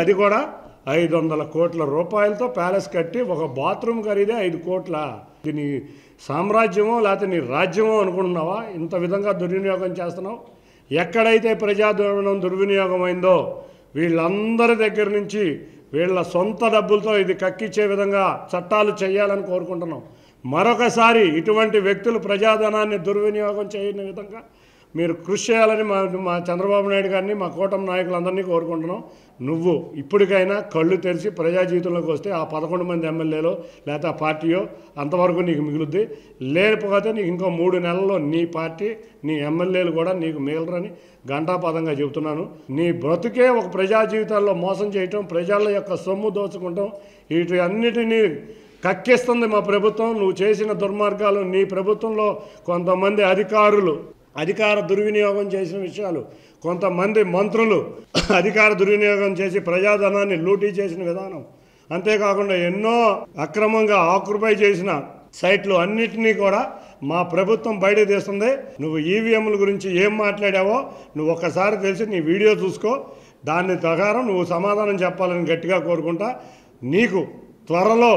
అది కూడా 500 కోట్ల రూపాయలతో ప్యాలెస్ కట్టి ఒక బాత్రూమ్ ఖరీదే 5 కోట్ల. ఇది నీ సామ్రాజ్యమో లేకపోతే నీ రాజ్యమో అనుకుంటున్నావా? ఇంత విధంగా దుర్వినియోగం చేస్తున్నావు. ఎక్కడైతే ప్రజాధనం దుర్వినియోగం అయిందో వీళ్ళందరి దగ్గర నుంచి వీళ్ళ సొంత డబ్బులతో ఇది కక్కిచ్చే విధంగా చట్టాలు చేయాలని కోరుకుంటున్నాం. మరొకసారి ఇటువంటి వ్యక్తులు ప్రజాధనాన్ని దుర్వినియోగం చేయని విధంగా మీరు కృషి చేయాలని మా చంద్రబాబు నాయుడు గారిని మా కూటమి నాయకులందరినీ కోరుకుంటున్నాం. నువ్వు ఇప్పటికైనా కళ్ళు తెరిచి ప్రజా జీవితంలోకి వస్తే ఆ 11 మంది ఎమ్మెల్యేలో లేకపోతే ఆ పార్టీయో అంతవరకు నీకు మిగులుద్ది. లేకపోతే నీకు ఇంకో 3 నెలల్లో నీ పార్టీ నీ ఎమ్మెల్యేలు కూడా నీకు మిగలరని ఘంటాపదంగా చెబుతున్నాను. నీ బ్రతుకే ఒక ప్రజా జీవితాల్లో మోసం చేయటం, ప్రజల యొక్క సొమ్ము దోచుకుంటాం, వీటి అన్నిటినీ కక్కిస్తుంది మా ప్రభుత్వం. నువ్వు చేసిన దుర్మార్గాలు నీ ప్రభుత్వంలో కొంతమంది అధికార దుర్వినియోగం చేసిన విషయాలు, కొంతమంది మంత్రులు అధికార దుర్వినియోగం చేసి ప్రజాధనాన్ని లూటీ చేసిన విధానం, అంతేకాకుండా ఎన్నో అక్రమంగా ఆక్యుపై చేసిన సైట్లు అన్నిటినీ కూడా మా ప్రభుత్వం బయట తీస్తుంది. నువ్వు ఈవీఎంల గురించి ఏం మాట్లాడావో నువ్వు ఒక్కసారి తెలిసి నీ వీడియో చూసుకో. దాని ప్రకారం నువ్వు సమాధానం చెప్పాలని గట్టిగా కోరుకుంటా. నీకు త్వరలో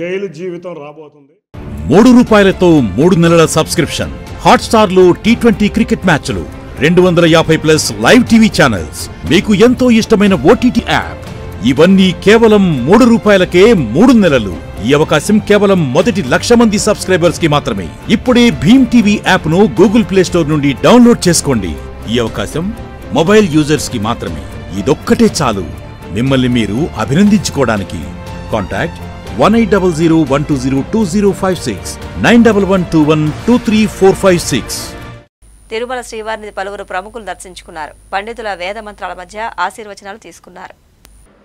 జైలు జీవితం రాబోతుంది. ₹3తో 3 నెలల సబ్స్క్రిప్షన్. హాట్స్టార్ లో T20 క్రికెట్ మ్యాచ్లు, 250+ లైవ్ టీవీ ఛానల్స్, మీకు ఎంతో ఇష్టమైన OTT యాప్. ఇవన్నీ కేవలం ₹3కే 3 నెలలు. ఈ అవకాశం కేవలం మొదటి 1,00,000 మంది సబ్స్క్రైబర్స్ కి మాత్రమే. ఇప్పుడే భీమ్ టీవీ యాప్ ను గూగుల్ ప్లే స్టోర్ నుండి డౌన్లోడ్ చేసుకోండి. ఈ అవకాశం మొబైల్ యూజర్స్ కి మాత్రమే. ఇదొక్కటే చాలు మిమ్మల్ని మీరు అభినందించుకోవడానికి. కాంటాక్ట్ 1800120205 9112123456. తిరుమల శ్రీవారిని పలువురు ప్రముఖులు దర్శించుకున్నారు. పండితుల వేద మంత్రాల మధ్య ఆశీర్వచనాలు తీసుకున్నారు.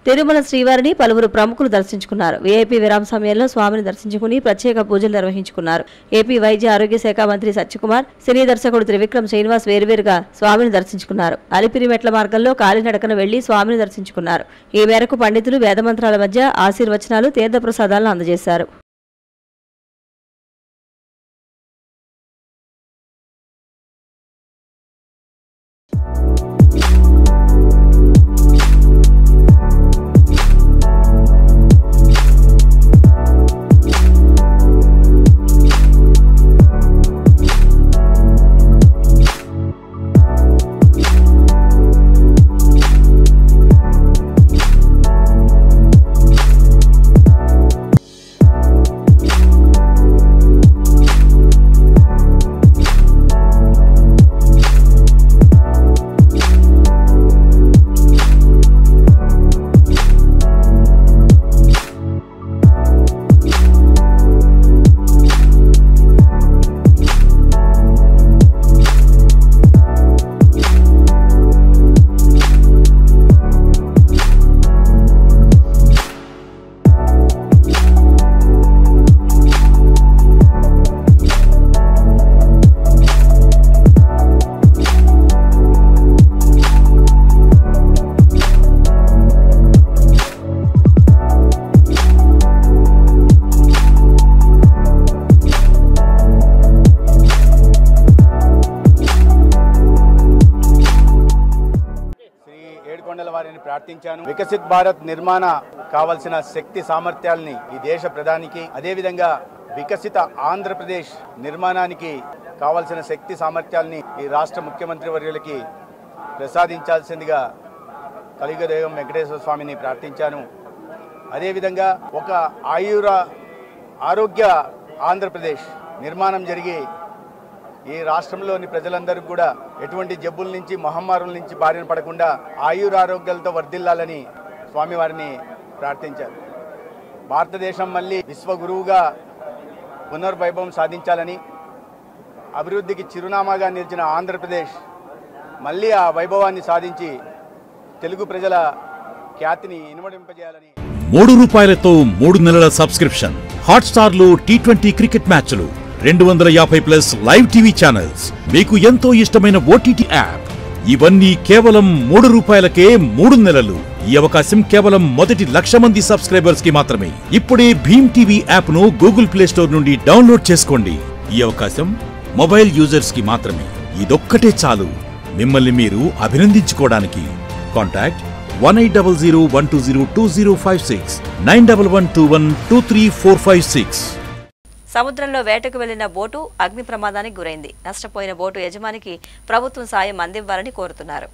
తిరుమల శ్రీవారిని పలువురు ప్రముఖులు దర్శించుకున్నారు. వీఐపీ విరామ సమయంలో స్వామిని దర్శించుకుని ప్రత్యేక పూజలు నిర్వహించుకున్నారు. ఏపీ వైద్య ఆరోగ్య శాఖ మంత్రి సత్యకుమార్, సినీ దర్శకుడు త్రివిక్రమ్ శ్రీనివాస్ వేరువేరుగా స్వామిని దర్శించుకున్నారు. అలిపిరి మెట్ల మార్గంలో కాలినడకన వెళ్లి స్వామిని దర్శించుకున్నారు. ఈ మేరకు పండితులు వేదమంత్రాల మధ్య ఆశీర్వచనాలు, తీర్థప్రసాదాలను అందజేశారు. ప్రార్థించాను. వికసిత్ భారత్ నిర్మాణ కావాల్సిన శక్తి సామర్థ్యాలని ఈ దేశ ప్రధానికి, అదేవిధంగా వికసిత ఆంధ్రప్రదేశ్ నిర్మాణానికి కావాల్సిన శక్తి సామర్థ్యాలని ఈ రాష్ట్ర ముఖ్యమంత్రి వర్యులకి ప్రసాదించాల్సిందిగా కలియుగదైవం వెంకటేశ్వర స్వామిని ప్రార్థించాను. అదేవిధంగా ఒక ఆరోగ్య ఆంధ్రప్రదేశ్ నిర్మాణం జరిగి ఈ రాష్ట్రంలోని ప్రజలందరికీ కూడా ఎటువంటి జబ్బుల నుంచి మహమ్మారుల నుంచి బారిన పడకుండా ఆరోగ్యాలతో వర్ధిల్లాలని స్వామివారిని ప్రార్థించారు. భారతదేశం మళ్ళీ విశ్వగురువుగా పునర్వైభవం సాధించాలని, అభివృద్ధికి చిరునామాగా నిలిచిన ఆంధ్రప్రదేశ్ మళ్ళీ ఆ వైభవాన్ని సాధించి తెలుగు ప్రజల ఖ్యాతిని ఇనుమడింపజేయాలని. ₹3 3 నెలల సబ్స్క్రిప్షన్. హాట్స్టార్ లో T20 క్రికెట్ మ్యాచ్లు, 250+ లైవ్ టీవీ ఛానల్స్, మీకు ఎంతో ఇష్టమైన OTT యాప్. ఇవన్నీ కేవలం ₹3కే 3 నెలలు. ఈ అవకాశం కేవలం మొదటి 1,00,000 మంది సబ్స్క్రైబర్స్ కి మాత్రమే. ఇప్పుడే భీమ్ టీవీ యాప్ ను గూగుల్ ప్లే స్టోర్ నుండి డౌన్లోడ్ చేసుకోండి. ఈ అవకాశం మొబైల్ యూజర్స్ కి మాత్రమే. ఇదొక్కటే చాలు మిమ్మల్ని మీరు అభినందించుకోవడానికి. కాంటాక్ట్ 1800120256 9112123456. సముద్రంలో వేటకు వెళ్లిన బోటు అగ్ని ప్రమాదానికి గురైంది. నష్టపోయిన బోటు యజమానికి ప్రభుత్వం సాయం అందివ్వాలని కోరుతున్నారు.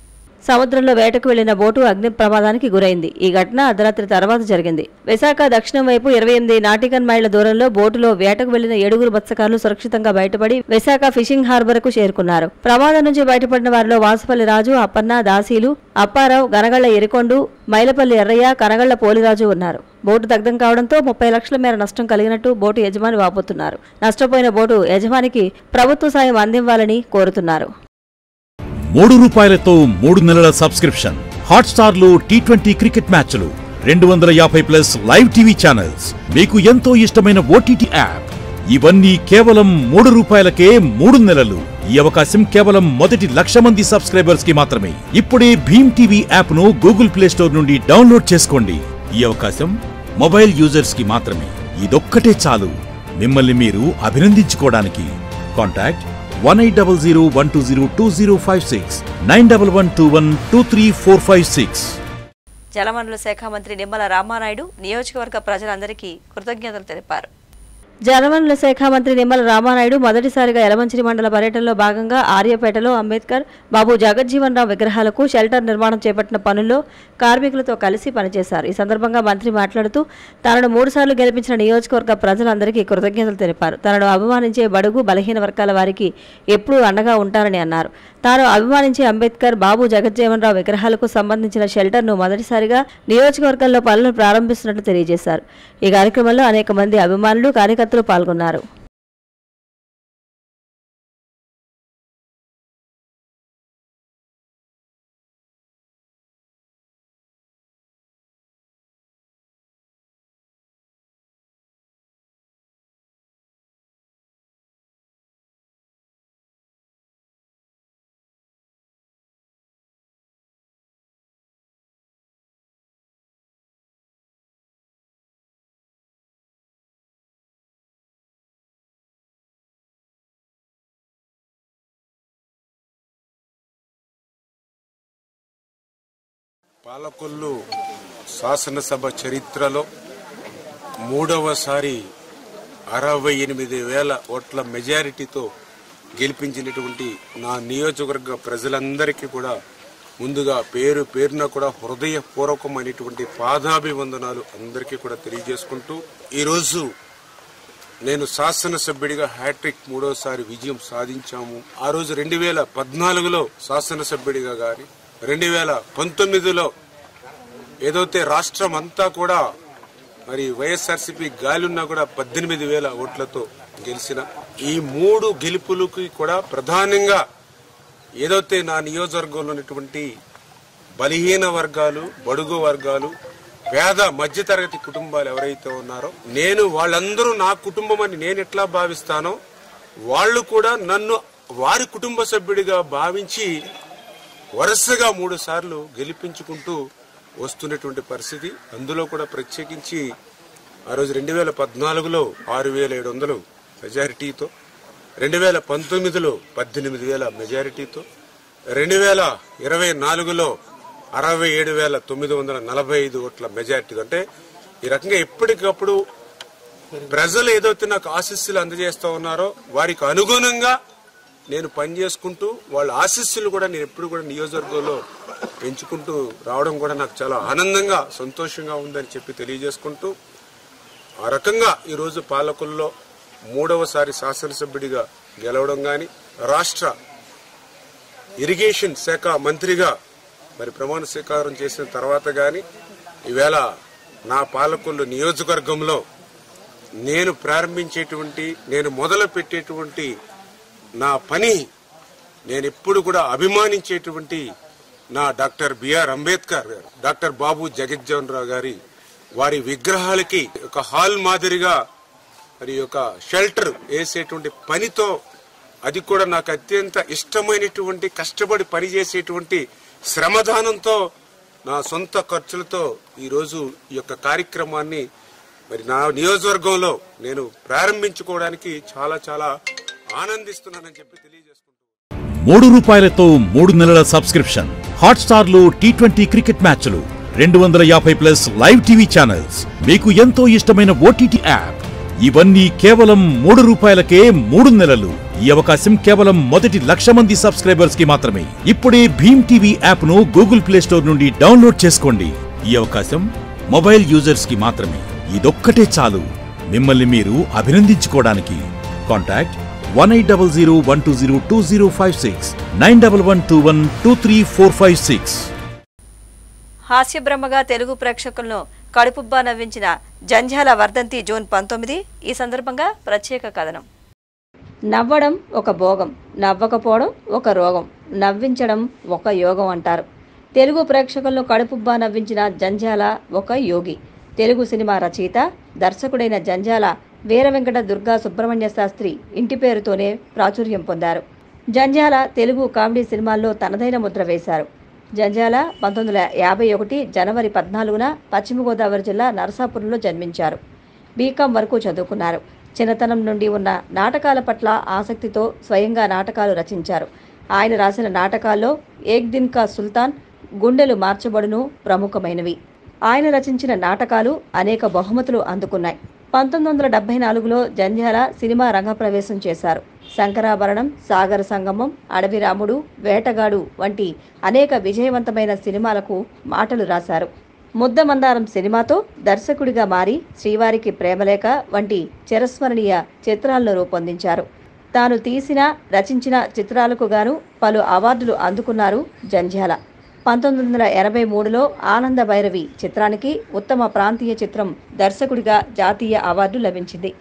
సముద్రంలో వేటకు వెళ్లిన బోటు అగ్ని ప్రమాదానికి గురైంది. ఈ ఘటన అర్ధరాత్రి తర్వాత జరిగింది. విశాఖ దక్షిణం వైపు 28 నాటికల్ మైళ్ల దూరంలో బోటులో వేటకు వెళ్లిన 7 మత్స్యకారులు సురక్షితంగా బయటపడి విశాఖ ఫిషింగ్ హార్బర్ కు చేరుకున్నారు. ప్రమాదం నుంచి బయటపడిన వారిలో వాసుపల్లి రాజు, అప్పన్న, దాసీలు, అప్పారావు, గనగళ్ల ఎరికొండు, మైలపల్లి ఎర్రయ్య, కనగళ్ల పోలిరాజు ఉన్నారు. బోటు దగ్ధం కావడంతో 30 లక్షల మేర నష్టం కలిగినట్టు బోటు యజమాని వాపోతున్నారు. నష్టపోయిన బోటు యజమానికి ప్రభుత్వ సాయం అందివ్వాలని కోరుతున్నారు. ₹3 3 నెలల సబ్స్క్రిప్షన్. హాట్స్టార్ లో T20 క్రికెట్ మ్యాచ్లు, 250+ లైవ్ టీవీ ఛానల్స్, మీకు ఎంతో ఇష్టమైన OTT యాప్. ఇవన్నీ కేవలం ₹3కే 3 నెలలు. ఈ అవకాశం కేవలం మొదటి 1,00,000 మంది సబ్స్క్రైబర్స్ కి మాత్రమే. ఇప్పుడే భీమ్ టీవీ యాప్ ను గూగుల్ ప్లే స్టోర్ నుండి డౌన్లోడ్ చేసుకోండి. ఈ అవకాశం మొబైల్ యూజర్స్ కి మాత్రమే. ఇదొక్కటే చాలు మిమ్మల్ని మీరు అభినందించుకోవడానికి. కాంటాక్ట్ 1800120256 9112123456. జలవనరుల శాఖ మంత్రి నిమ్మల రామానాయుడు నియోజకవర్గ ప్రజలందరికీ కృతజ్ఞతలు తెలిపారు. జలవనరుల శాఖ మంత్రి నిమ్మల రామానాయుడు మొదటిసారిగా యలమంచిలి మండల పర్యటనలో భాగంగా ఆర్యపేటలో అంబేద్కర్, బాబు జగజ్జీవన్ రావు విగ్రహాలకు షెల్టర్ నిర్మాణం చేపట్టిన పనుల్లో కార్మికులతో కలిసి పనిచేశారు. ఈ సందర్భంగా మంత్రి మాట్లాడుతూ తనను 3 సార్లు గెలిపించిన నియోజకవర్గ ప్రజలందరికీ కృతజ్ఞతలు తెలిపారు. తనను అభిమానించే బడుగు బలహీన వర్గాల వారికి ఎప్పుడూ అండగా ఉంటారని అన్నారు. తాను అభిమానించే అంబేద్కర్, బాబు జగజ్జీవన్ రావు విగ్రహాలకు సంబంధించిన షెల్టర్ను మొదటిసారిగా నియోజకవర్గంలో పనులు ప్రారంభిస్తున్నట్లు తెలియజేశారు. ఈ కార్యక్రమంలో అనేక మంది అభిమానులు, కార్యకర్తలు పాల్గొన్నారు. పాలకొల్లు శాసనసభ చరిత్రలో 3వసారి 68,000 ఓట్ల మెజారిటీతో గెలిపించినటువంటి నా నియోజకవర్గ ప్రజలందరికీ కూడా ముందుగా పేరున కూడా హృదయపూర్వకమైనటువంటి పాదాభివందనాలు అందరికీ కూడా తెలియజేసుకుంటూ ఈరోజు నేను శాసనసభ్యుడిగా హ్యాట్రిక్ 3వసారి విజయం సాధించాము. ఆ రోజు 2014లో శాసనసభ్యుడిగా గాని 2019లో ఏదైతే రాష్ట్రం అంతా కూడా మరి వైఎస్ఆర్సీపీ గాలిన్నా కూడా 18,000 ఓట్లతో గెలిచిన ఈ 3 గెలుపులకి కూడా ప్రధానంగా ఏదైతే నా నియోజకవర్గంలో ఉన్నటువంటి బలహీన వర్గాలు, బడుగు వర్గాలు, పేద మధ్యతరగతి కుటుంబాలు ఎవరైతే ఉన్నారో నేను వాళ్ళందరూ నా కుటుంబం అని నేను ఎట్లా భావిస్తానో వాళ్ళు కూడా నన్ను వారి కుటుంబ సభ్యుడిగా భావించి వరుసగా 3 సార్లు గెలిపించుకుంటూ వస్తున్నటువంటి పరిస్థితి. అందులో కూడా ప్రత్యేకించి ఆ రోజు 2014లో 6,700 మెజారిటీతో, 2019లో 18,000 మెజారిటీతో, 2024లో 67,945 ఓట్ల మెజార్టీ. అంటే ఈ రకంగా ఎప్పటికప్పుడు ప్రజలు ఏదైతే నాకు ఆశీస్సులు అందజేస్తా ఉన్నారో వారికి అనుగుణంగా నేను పనిచేసుకుంటూ వాళ్ళ ఆశీస్సులు కూడా నేను ఎప్పుడు కూడా నియోజకవర్గంలో పెంచుకుంటూ రావడం కూడా నాకు చాలా ఆనందంగా సంతోషంగా ఉందని చెప్పి తెలియజేసుకుంటూ ఆ రకంగా ఈరోజు పాలకుల్లో 3వసారి శాసనసభ్యుడిగా గెలవడం కానీ రాష్ట్ర ఇరిగేషన్ శాఖ మంత్రిగా మరి ప్రమాణ స్వీకారం చేసిన తర్వాత కానీ ఈవేళ నా పాలకుల్లో నియోజకవర్గంలో నేను ప్రారంభించేటువంటి నేను మొదలు పెట్టేటువంటి నా పని నేను ఎప్పుడు కూడా అభిమానించేటువంటి నా డాక్టర్ బిఆర్ అంబేద్కర్ గారు, డాక్టర్ బాబు జగజ్జీవన్ రావు గారి వారి విగ్రహాలకి ఒక హాల్ మాదిరిగా మరి ఒక షెల్టర్ వేసేటువంటి పనితో, అది కూడా నాకు అత్యంత ఇష్టమైనటువంటి కష్టపడి పనిచేసేటువంటి శ్రమదానంతో నా సొంత ఖర్చులతో ఈరోజు ఈ యొక్క కార్యక్రమాన్ని మరి నా నియోజకవర్గంలో నేను ప్రారంభించుకోవడానికి చాలా చాలా ఆనందిస్తున్నానని చెప్పి తెలియజేసుకుంటున్నాను. ₹3 3 నెలల సబ్స్క్రిప్షన్, హాట్స్టార్ లో T20 క్రికెట్ మ్యాచ్లు, 250+ లైవ్ టీవీ ఛానల్స్, మీకు ఎంతో ఇష్టమైన ఓటీటీ యాప్, ఇవన్నీ కేవలం ₹3కే 3 నెలలు. ఈ అవకాశం కేవలం మొదటి 1,00,000 మంది సబ్స్క్రైబర్స్ కి మాత్రమే. ఇప్పుడే భీమ్ టీవీ యాప్ ను గూగుల్ ప్లే స్టోర్ నుండి డౌన్లోడ్ చేసుకోండి. ఈ అవకాశం మొబైల్ యూజర్స్ కి మాత్రమే. ఇదొక్కటే చాలు మిమ్మల్ని మీరు అభినందించుకోవడానికి. కాంటాక్ట్ 1800120256 9112123456. హాస్యబ్రహ్మగా తెలుగు ప్రేక్షకులను కడుపుబ్బా నవ్వించిన జంధ్యాల వర్ధంతి జూన్ 19. ఈ సందర్భంగా ప్రత్యేక కథనం. నవ్వడం ఒక భోగం, నవ్వకపోవడం ఒక రోగం, నవ్వించడం ఒక యోగం అంటారు. తెలుగు ప్రేక్షకులను కడుపుబ్బా నవ్వించిన జంధ్యాల ఒక యోగి. తెలుగు సినిమా రచయిత, దర్శకుడైన జంధ్యాల వీర వెంకట దుర్గా సుబ్రహ్మణ్య శాస్త్రి ఇంటి పేరుతోనే ప్రాచుర్యం పొందారు. జంధ్యాల తెలుగు కామెడీ సినిమాల్లో తనదైన ముద్ర వేశారు. జంధ్యాల 1951 జనవరి 14న పశ్చిమ గోదావరి జిల్లా నరసాపురంలో జన్మించారు. బీకాం వరకు చదువుకున్నారు. చిన్నతనం నుండి ఉన్న నాటకాల పట్ల ఆసక్తితో స్వయంగా నాటకాలు రచించారు. ఆయన రాసిన నాటకాల్లో ఏక్ దిన్ కా సుల్తాన్, గుండెలు మార్చబడును ప్రముఖమైనవి. ఆయన రచించిన నాటకాలు అనేక బహుమతులు అందుకున్నాయి. 1974లో జంధ్యాల సినిమా రంగప్రవేశం చేశారు. శంకరాభరణం, సాగర సంగమం, అడవి రాముడు, వేటగాడు వంటి అనేక విజయవంతమైన సినిమాలకు మాటలు రాశారు. ముద్దమందారం సినిమాతో దర్శకుడిగా మారి శ్రీవారికి ప్రేమలేఖ వంటి చిరస్మరణీయ చిత్రాలను రూపొందించారు. తాను తీసిన, రచించిన చిత్రాలకు గాను పలు అవార్డులు అందుకున్నారు జంధ్యాల. 1983లో ఆనంద భైరవి చిత్రానికి ఉత్తమ ప్రాంతీయ చిత్రం దర్శకుడిగా జాతీయ అవార్డు లభించింది.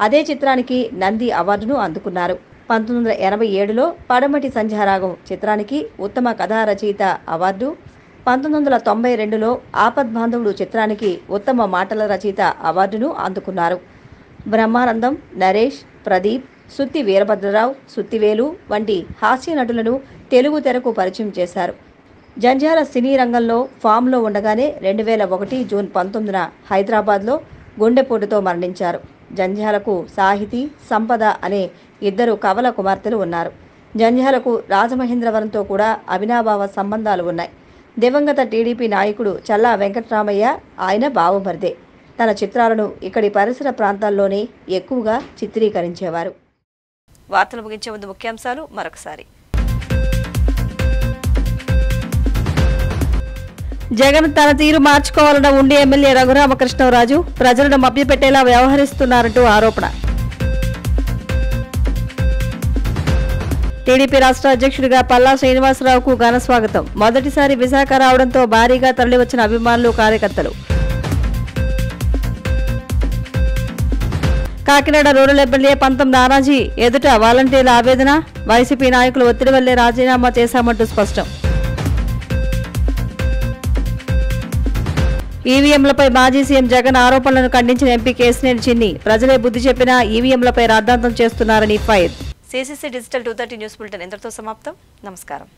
అదే చిత్రానికి నంది అవార్డును అందుకున్నారు. 1987లో పడమటి సంధ్యారాగం చిత్రానికి ఉత్తమ కథా రచయిత అవార్డు, 1992లో ఆపద్బాంధవుడు చిత్రానికి ఉత్తమ మాటల రచయిత అవార్డును అందుకున్నారు. బ్రహ్మానందం, నరేష్, ప్రదీప్, సుత్తి వీరభద్రరావు, సుత్తివేలు వంటి హాస్య నటులను తెలుగు తెరకు పరిచయం చేశారు. జంధ్యాల సినీ రంగంలో ఫామ్లో ఉండగానే 2001 జూన్ 19న హైదరాబాద్లో గుండెపోటుతో మరణించారు. జంధ్యాలకు సాహితీ, సంపద అనే 2 కవల కుమార్తెలు ఉన్నారు. జంధ్యాలకు రాజమహేంద్రవరంతో కూడా అవినాభావ సంబంధాలు ఉన్నాయి. దివంగత టీడీపీ నాయకుడు చల్లా వెంకటరామయ్య ఆయన బావమరిదే. తన చిత్రాలను ఇక్కడి పరిసర ప్రాంతాల్లోనే ఎక్కువగా చిత్రీకరించేవారు. వార్తలు ముగించే ముందు ముఖ్యాంశాలు మరొకసారి. జగన్ తన తీరు మార్చుకోవాలన్న ఉండి ఎమ్మెల్యే రఘురామకృష్ణరాజు ప్రజలను మభ్యపెట్టేలా వ్యవహరిస్తున్నారంటూ ఆరోపణ. టీడీపీ రాష్ట్ర అధ్యక్షుడిగా పల్లా శ్రీనివాసరావుకు ఘన స్వాగతం. మొదటిసారి విశాఖ రావడంతో భారీగా తరలివచ్చిన అభిమానులు, కార్యకర్తలు. కాకినాడ రూరల్ ఎమ్మెల్యే పంతం నానాజీ ఎదుట వాలంటీర్ల ఆవేదన. వైసీపీ నాయకులు ఒత్తిడి వల్లే రాజీనామా చేశామంటూ స్పష్టం. ఈవీఎంలపై మాజీ సీఎం జగన్ ఆరోపణలను ఖండించిన ఎంపీ కేసినేని చిన్ని ప్రజలే బుద్ధి చెప్పినా ఈవీఎంలపై రాద్ధాంతం చేస్తున్నారని fire. CCC digital 230 news bulletin ఇంతటితో సమాప్తం. నమస్కారం.